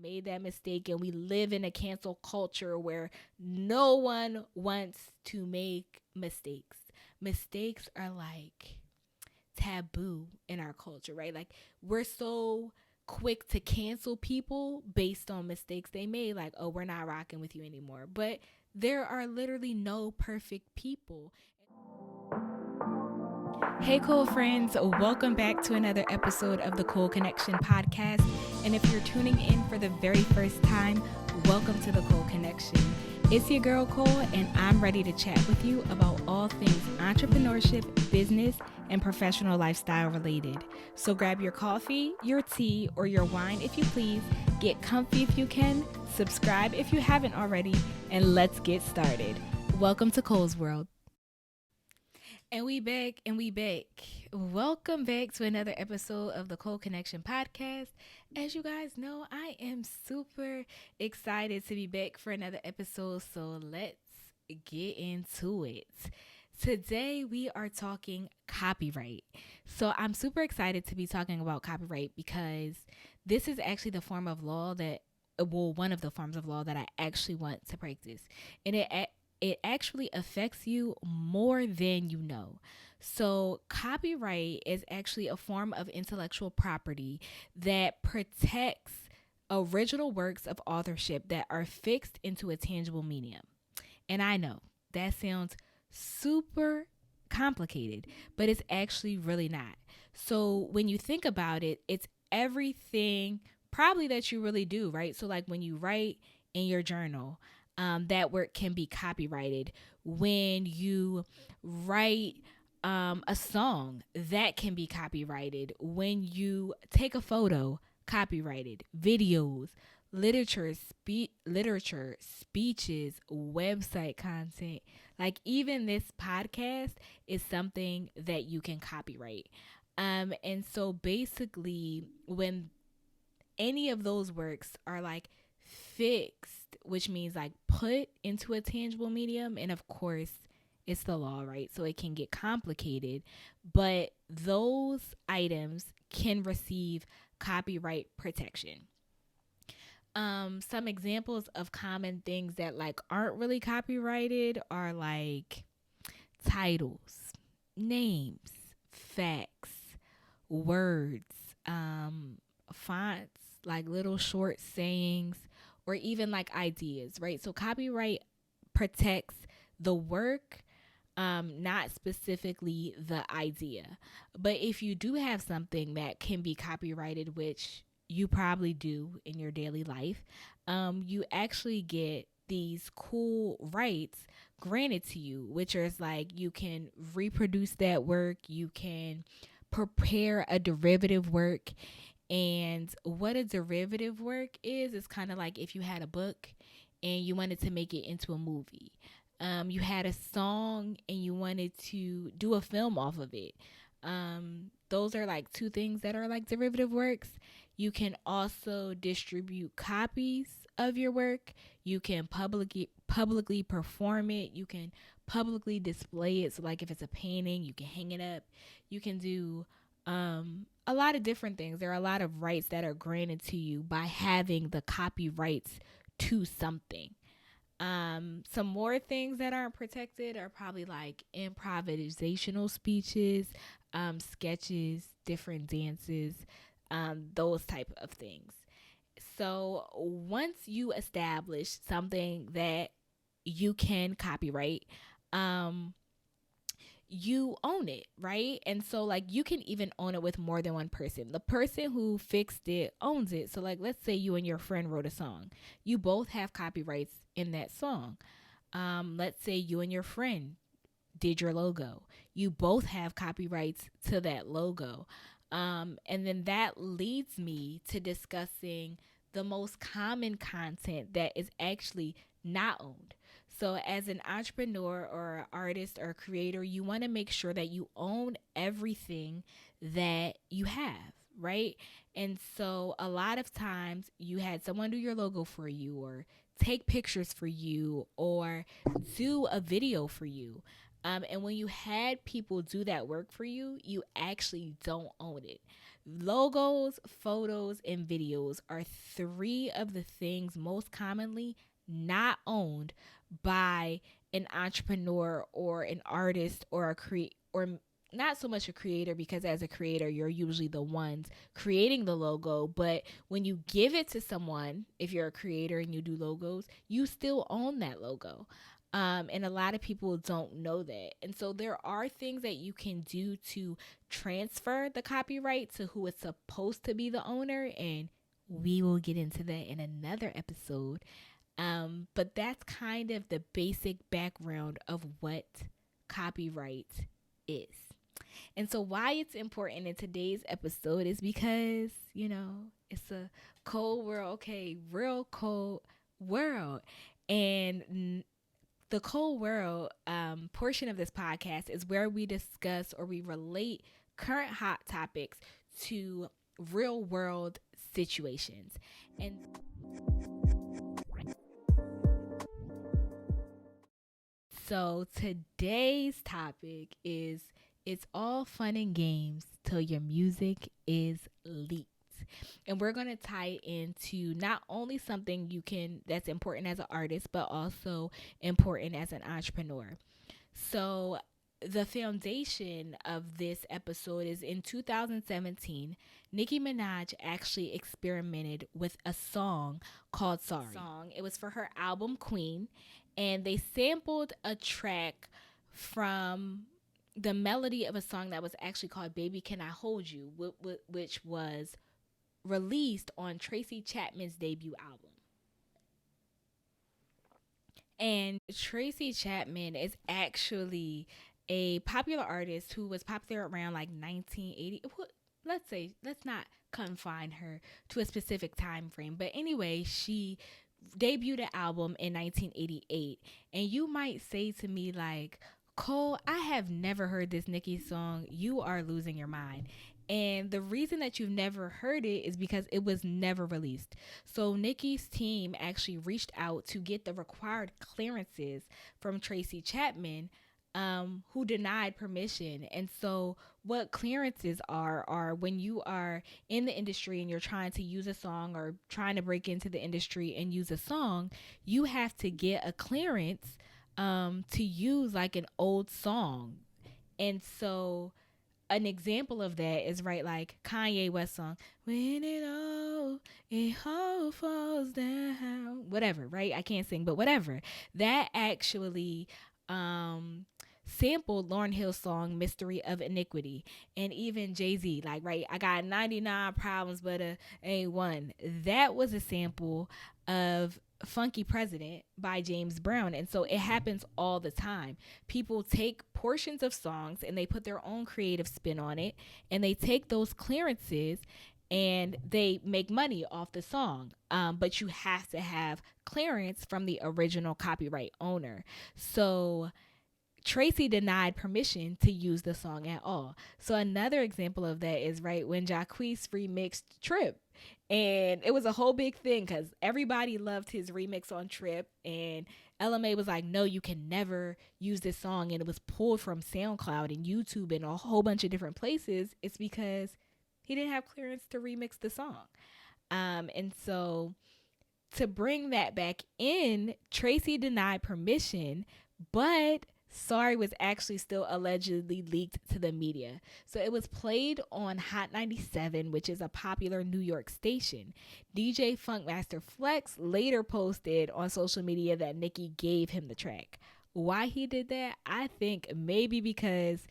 made that mistake, and we live in a cancel culture where no one wants to make mistakes. Mistakes are like taboo in our culture, right? Like we're so quick to cancel people based on mistakes they made, like, oh, we're not rocking with you anymore. But there are literally no perfect people. Hey, cool friends, welcome back to another episode of the Cool Connection podcast. And if you're tuning in for the very first time, welcome to the Cool Connection. It's your girl Cole, and I'm ready to chat with you about all things entrepreneurship, business, and professional lifestyle related. So grab your coffee, your tea, or your wine if you please, get comfy if you can, subscribe if you haven't already, and let's get started. Welcome to Cole's World. And we back. Welcome back to another episode of the Cole Connection podcast. As you guys know, I am super excited to be back for another episode, so let's get into it. Today we are talking copyright. So I'm super excited to be talking about copyright because this is actually the form of law one of the forms of law that I actually want to practice. And it actually affects you more than you know. So copyright is actually a form of intellectual property that protects original works of authorship that are fixed into a tangible medium. And I know that sounds super complicated, but it's actually really not. So when you think about it, it's everything probably that you really do, right? So like when you write in your journal, that work can be copyrighted. When you write a song, that can be copyrighted. When you take a photo, copyrighted. Videos, literature, speeches, website content. Like even this podcast is something that you can copyright. And so basically, when any of those works are like fixed, which means like put into a tangible medium, and of course it's the law, right? So it can get complicated, but those items can receive copyright protection. Some examples of common things that like aren't really copyrighted are like titles, names, facts, words, fonts, like little short sayings, or even like ideas, right? So copyright protects the work, not specifically the idea. But if you do have something that can be copyrighted, which you probably do in your daily life, you actually get these cool rights granted to you, which is like you can reproduce that work, you can prepare a derivative work. And what a derivative work is kind of like if you had a book and you wanted to make it into a movie. You had a song and you wanted to do a film off of it. Those are like two things that are like derivative works. You can also distribute copies of your work. You can publicly perform it. You can publicly display it. So like if it's a painting, you can hang it up. You can do a lot of different things. There are a lot of rights that are granted to you by having the copyrights to something. Some more things that aren't protected are probably like improvisational speeches, sketches, different dances, those type of things. So once you establish something that you can copyright, you own it, right? And so like you can even own it with more than one person. The person who fixed it owns it. So like let's say you and your friend wrote a song. You both have copyrights in that song. Let's say you and your friend did your logo. You both have copyrights to that logo. And then that leads me to discussing the most common content that is actually not owned. So as an entrepreneur or an artist or a creator, you want to make sure that you own everything that you have, right? And so a lot of times you had someone do your logo for you or take pictures for you or do a video for you. And when you had people do that work for you, you actually don't own it. Logos, photos, and videos are three of the things most commonly not owned by an entrepreneur or an artist or or not so much a creator, because as a creator you're usually the ones creating the logo, but when you give it to someone, if you're a creator and you do logos, you still own that logo. And a lot of people don't know that. And so there are things that you can do to transfer the copyright to who is supposed to be the owner. And we will get into that in another episode. But that's kind of the basic background of what copyright is. And so why it's important in today's episode is because, it's a cold world, okay, real cold world. And the cold world portion of this podcast is where we discuss or we relate current hot topics to real world situations. And so today's topic is, it's all fun and games till your music is leaked. And we're going to tie into not only something that's important as an artist, but also important as an entrepreneur. So the foundation of this episode is in 2017, Nicki Minaj actually experimented with a song called Sorry. It was for her album Queen, and they sampled a track from the melody of a song that was actually called Baby Can I Hold You, which was released on Tracey Chapman's debut album. And Tracey Chapman is actually a popular artist who was popular around like 1980. Let's not confine her to a specific time frame. But anyway, she debuted an album in 1988. And you might say to me like, Cole, I have never heard this Nicki song. You are losing your mind. And the reason that you've never heard it is because it was never released. So Nicki's team actually reached out to get the required clearances from Tracey Chapman, who denied permission. And so what clearances are when you are in the industry and you're trying to use a song or trying to break into the industry and use a song, you have to get a clearance to use like an old song. And so an example of that is like Kanye West song, when it all falls down, whatever, right? I can't sing, but whatever. That actually sampled Lauryn Hill's song Mystery of Iniquity. And even Jay-Z, right, I got 99 problems but ain't one. That was a sample of Funky President by James Brown. And so it happens all the time. People take portions of songs and they put their own creative spin on it, and they take those clearances and they make money off the song. But you have to have clearance from the original copyright owner. So Tracey denied permission to use the song at all. So another example of that is when Jacquees remixed Trip. And it was a whole big thing because everybody loved his remix on Trip. And LMA was like, no, you can never use this song. And it was pulled from SoundCloud and YouTube and a whole bunch of different places. It's because he didn't have clearance to remix the song. And so to bring that back in, Tracey denied permission, but Sorry was actually still allegedly leaked to the media. So it was played on Hot 97, which is a popular New York station. DJ Funkmaster Flex later posted on social media that Nicki gave him the track. Why he did that? I think maybe because,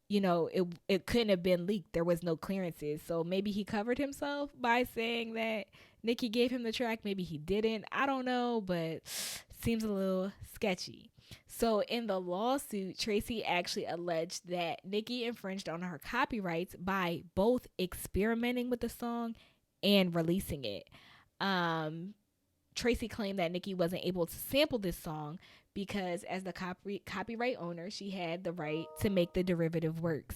it couldn't have been leaked. There was no clearances. So maybe he covered himself by saying that Nicki gave him the track. Maybe he didn't. I don't know, but seems a little sketchy. So in the lawsuit, Tracey actually alleged that Nicki infringed on her copyrights by both experimenting with the song and releasing it. Tracey claimed that Nicki wasn't able to sample this song because as the copyright owner, she had the right to make the derivative works.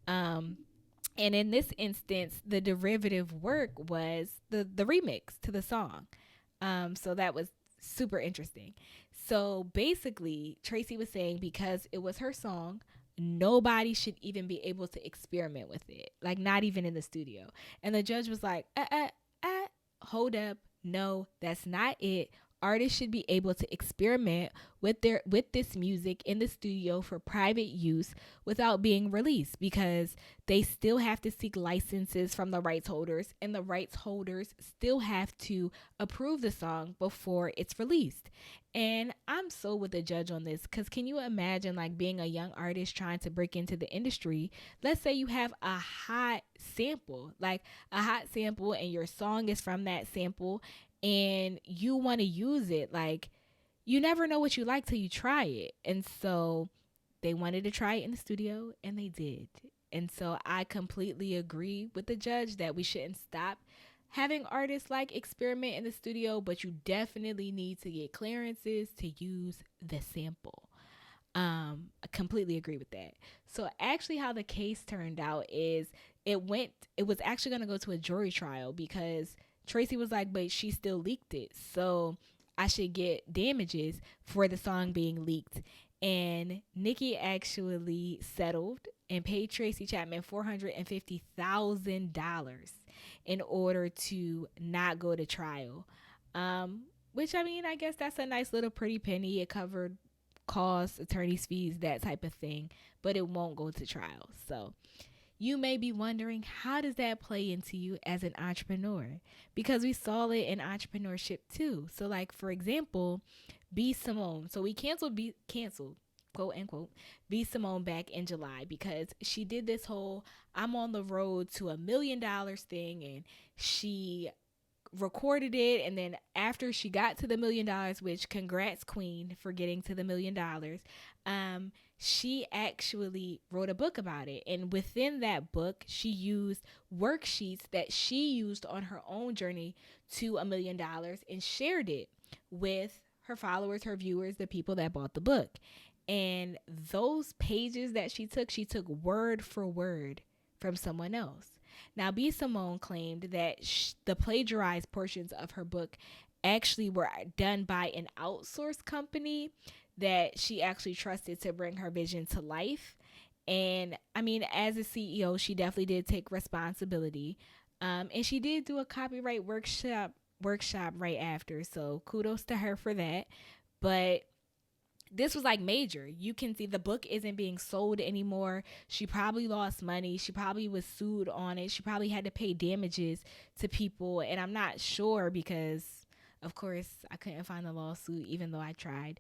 And in this instance, the derivative work was the remix to the song. So that was super interesting. So basically, Tracey was saying because it was her song, nobody should even be able to experiment with it, like not even in the studio. And the judge was like, hold up, no, that's not it. Artists should be able to experiment with this music in the studio for private use without being released, because they still have to seek licenses from the rights holders, and the rights holders still have to approve the song before it's released. And I'm so with the judge on this, because can you imagine like being a young artist trying to break into the industry? Let's say you have a hot sample, like a hot sample, and your song is from that sample, and you want to use it. Like, you never know what you like till you try it. And so they wanted to try it in the studio, and they did. And so I completely agree with the judge that we shouldn't stop having artists like experiment in the studio, but you definitely need to get clearances to use the sample. I completely agree with that. So actually how the case turned out is it was actually going to go to a jury trial, because Tracey was like, but she still leaked it, so I should get damages for the song being leaked. And Nicki actually settled and paid Tracy Chapman $450,000 in order to not go to trial. Which, I mean, I guess that's a nice little pretty penny. It covered costs, attorney's fees, that type of thing, but it won't go to trial. So you may be wondering, how does that play into you as an entrepreneur? Because we saw it in entrepreneurship too. So like, for example, B-Simone. So we canceled quote unquote B-Simone back in July, because she did this whole I'm on the road to $1 million thing, and she recorded it. And then after she got to the $1 million, which congrats queen for getting to the $1 million, she actually wrote a book about it. And within that book, she used worksheets that she used on her own journey to $1 million and shared it with her followers, her viewers, the people that bought the book. And those pages that she took word for word from someone else. Now, B-Simone claimed that the plagiarized portions of her book actually were done by an outsourced company that she actually trusted to bring her vision to life. And I mean, as a CEO, she definitely did take responsibility. And she did do a copyright workshop right after. So kudos to her for that. But this was like major. You can see the book isn't being sold anymore. She probably lost money. She probably was sued on it. She probably had to pay damages to people. And I'm not sure, because, of course, I couldn't find the lawsuit even though I tried.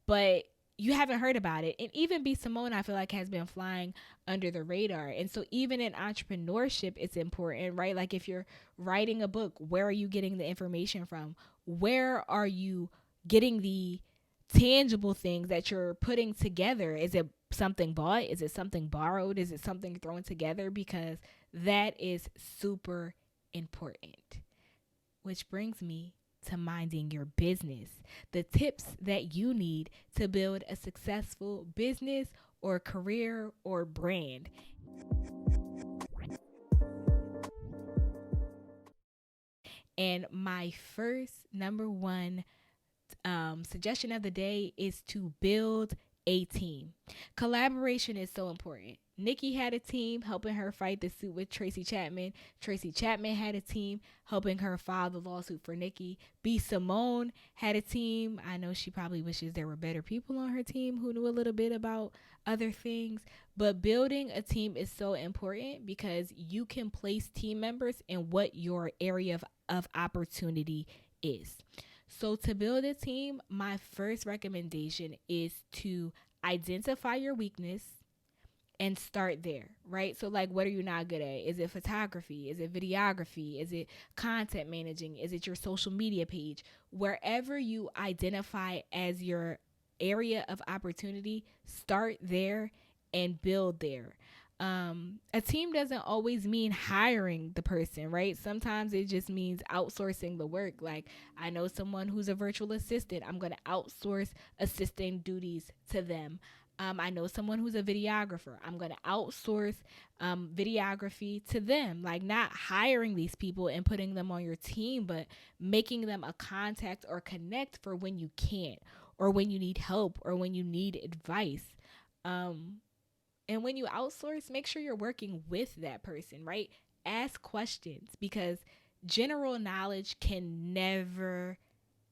But you haven't heard about it. And even B-Simone, I feel like, has been flying under the radar. And so even in entrepreneurship, it's important, right? Like if you're writing a book, where are you getting the information from? Where are you getting the tangible things that you're putting together? Is it something bought? Is it something borrowed? Is it something thrown together? Because that is super important. Which brings me to minding your business. The tips that you need to build a successful business or career or brand. And my first number one suggestion of the day is to build a team. Collaboration is so important. Nicki had a team helping her fight the suit with Tracey Chapman. Tracey Chapman had a team helping her file the lawsuit for Nicki. B-Simone had a team. I know she probably wishes there were better people on her team who knew a little bit about other things. But building a team is so important, because you can place team members in what your area of opportunity is. So to build a team, my first recommendation is to identify your weakness and start there, right? So like, what are you not good at? Is it photography? Is it videography? Is it content managing? Is it your social media page? Wherever you identify as your area of opportunity, start there and build there. A team doesn't always mean hiring the person, right? Sometimes it just means outsourcing the work. Like, I know someone who's a virtual assistant. I'm going to outsource assisting duties to them. I know someone who's a videographer. I'm going to outsource videography to them. Like, not hiring these people and putting them on your team, but making them a contact or connect for when you can't, or when you need help, or when you need advice. Um, and when you outsource, make sure you're working with that person, right? Ask questions because general knowledge can never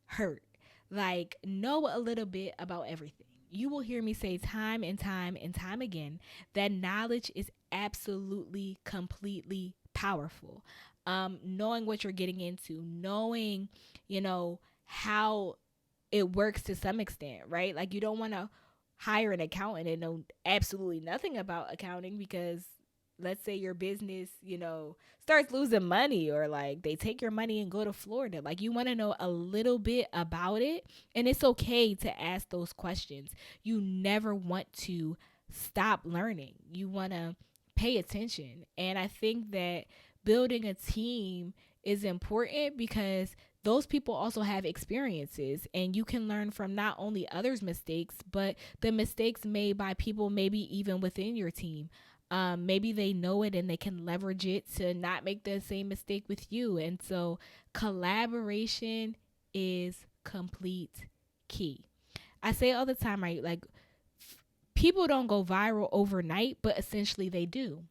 hurt. Like, know a little bit about everything. You will hear me say time and time and time again that knowledge is absolutely, completely powerful. Knowing what you're getting into, knowing, how it works to some extent, right? Like, you don't want to hire an accountant and know absolutely nothing about accounting because let's say your business, starts losing money or like they take your money and go to Florida. Like, you want to know a little bit about it, and it's okay to ask those questions. You never want to stop learning. You want to pay attention. And I think that building a team is important because those people also have experiences and you can learn from not only others' mistakes, but the mistakes made by people maybe even within your team. Maybe they know it and they can leverage it to not make the same mistake with you. And so collaboration is complete key. I say all the time, right? Like, people don't go viral overnight, but essentially they do.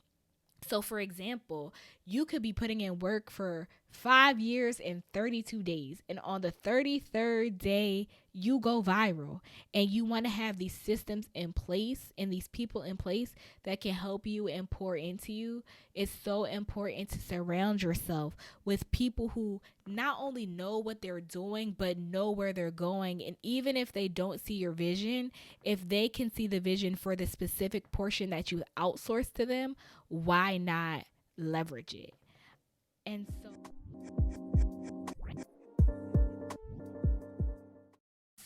So, for example, you could be putting in work for 5 years and 32 days, and on the 33rd day, you go viral. And you want to have these systems in place and these people in place that can help you and pour into you. It's so important to surround yourself with people who not only know what they're doing, but know where they're going. And even if they don't see your vision, if they can see the vision for the specific portion that you outsource to them, why not leverage it? And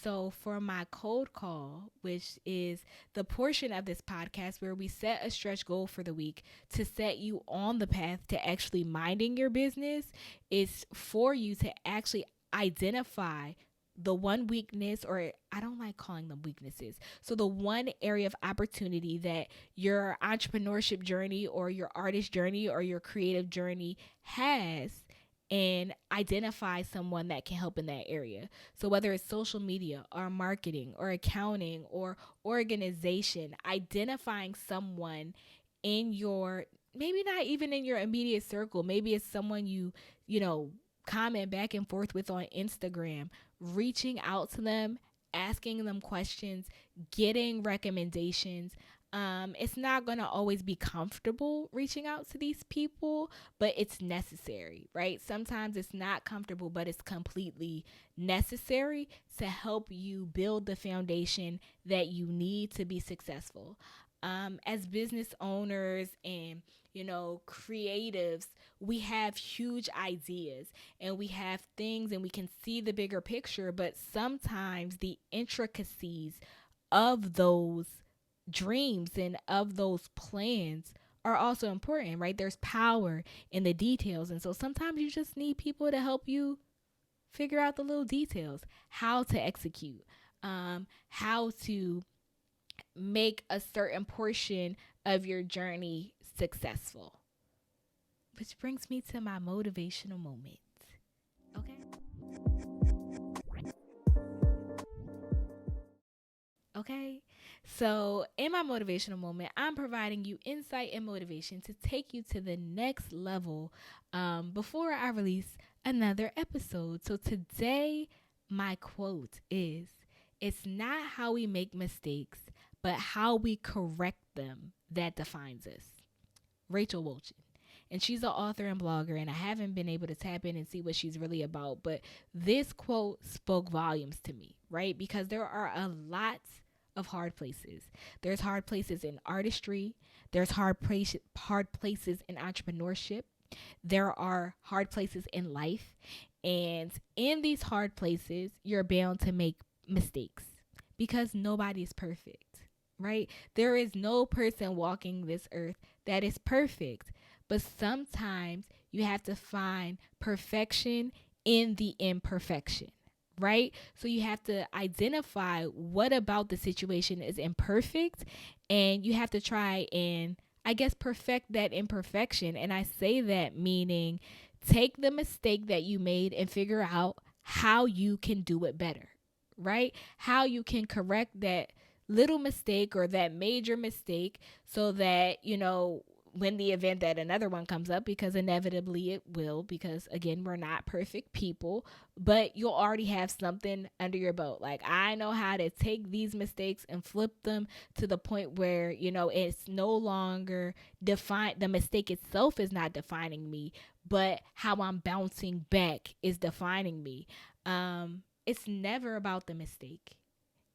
so for my code call, which is the portion of this podcast where we set a stretch goal for the week to set you on the path to actually minding your business, is for you to actually identify the one weakness, or I don't like calling them weaknesses. So the one area of opportunity that your entrepreneurship journey or your artist journey or your creative journey has, and identify someone that can help in that area. So whether it's social media or marketing or accounting or organization, identifying someone in your, maybe not even in your immediate circle, maybe it's someone you comment back and forth with on Instagram, reaching out to them, asking them questions, getting recommendations. It's not going to always be comfortable reaching out to these people, but it's necessary, right? Sometimes it's not comfortable, but it's completely necessary to help you build the foundation that you need to be successful. As business owners and creatives, we have huge ideas and we have things and we can see the bigger picture, but sometimes the intricacies of those dreams and of those plans are also important, right? There's power in the details. And so sometimes you just need people to help you figure out the little details, how to execute, how to make a certain portion of your journey successful. Which brings me to my motivational moment. Okay. Okay. So, in my motivational moment, I'm providing you insight and motivation to take you to the next level before I release another episode. So, today, my quote is, "It's not how we make mistakes, but how we correct them that defines us." Rachel Wolchin. And she's an author and blogger, and I haven't been able to tap in and see what she's really about. But this quote spoke volumes to me, right? Because there are a lot of hard places. There's hard places in artistry. There's hard places in entrepreneurship. There are hard places in life. And in these hard places, you're bound to make mistakes because nobody is perfect, right? There is no person walking this earth that is perfect. But sometimes you have to find perfection in the imperfection, right? So you have to identify what about the situation is imperfect, and you have to try and, I guess, perfect that imperfection. And I say that meaning take the mistake that you made and figure out how you can do it better, right? How you can correct that little mistake or that major mistake so that, when the event that another one comes up, because inevitably it will, because again, we're not perfect people, but you'll already have something under your belt. Like, I know how to take these mistakes and flip them to the point where, it's no longer the mistake itself is not defining me, but how I'm bouncing back is defining me. It's never about the mistake.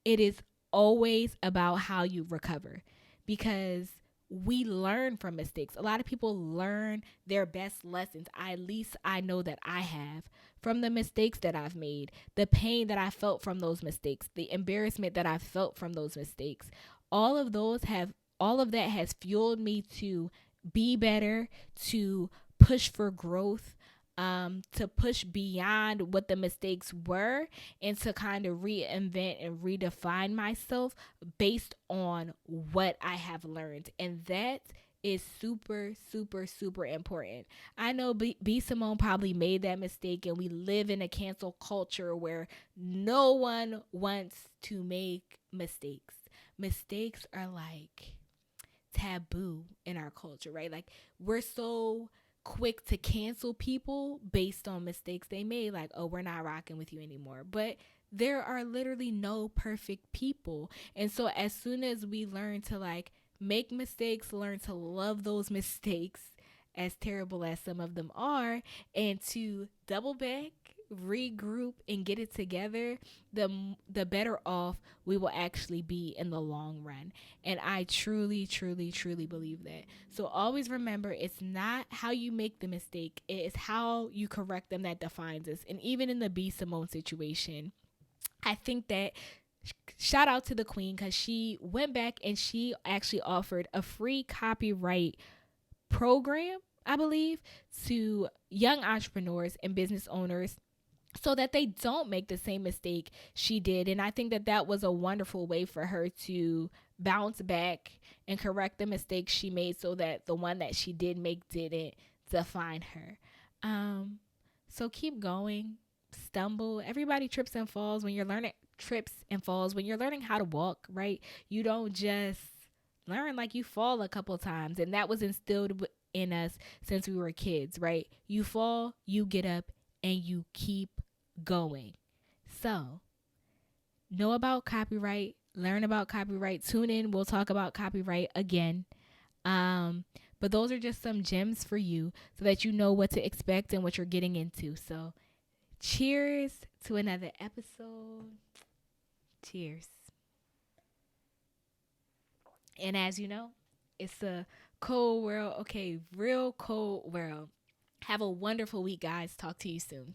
It is always about how you recover, because we learn from mistakes. A lot of people learn their best lessons. At least I know that I have, from the mistakes that I've made, the pain that I felt from those mistakes, the embarrassment that I felt from those mistakes. All of those have all of that has fueled me to be better, to push for growth, to push beyond what the mistakes were, and to kind of reinvent and redefine myself based on what I have learned. And that is super, super, super important. I know B-Simone probably made that mistake, and we live in a cancel culture where no one wants to make mistakes. Mistakes are like taboo in our culture, right? Like, we're so quick to cancel people based on mistakes they made, like, oh, we're not rocking with you anymore. But there are literally no perfect people. And so as soon as we learn to like make mistakes, learn to love those mistakes, as terrible as some of them are, and to double back, regroup, and get it together, the better off we will actually be in the long run. And I truly, truly, truly believe that. So always remember, it's not how you make the mistake, it is how you correct them that defines us. And even in the B-Simone situation, I think that, shout out to the queen, because she went back and she actually offered a free copyright program, I believe, to young entrepreneurs and business owners, so that they don't make the same mistake she did. And I think that that was a wonderful way for her to bounce back and correct the mistakes she made, so that the one that she did make didn't define her. So keep going, stumble. Everybody trips and falls when you're learning, when you're learning how to walk, right? You don't just learn, like, you fall a couple times, and that was instilled in us since we were kids, right? You fall, you get up, and you keep going. So, know about copyright, learn about copyright, tune in, we'll talk about copyright again. But those are just some gems for you, so that you know what to expect and what you're getting into. So, cheers to another episode. Cheers. And as you know, it's a cold world. Okay, real cold world. Have a wonderful week, guys. Talk to you soon.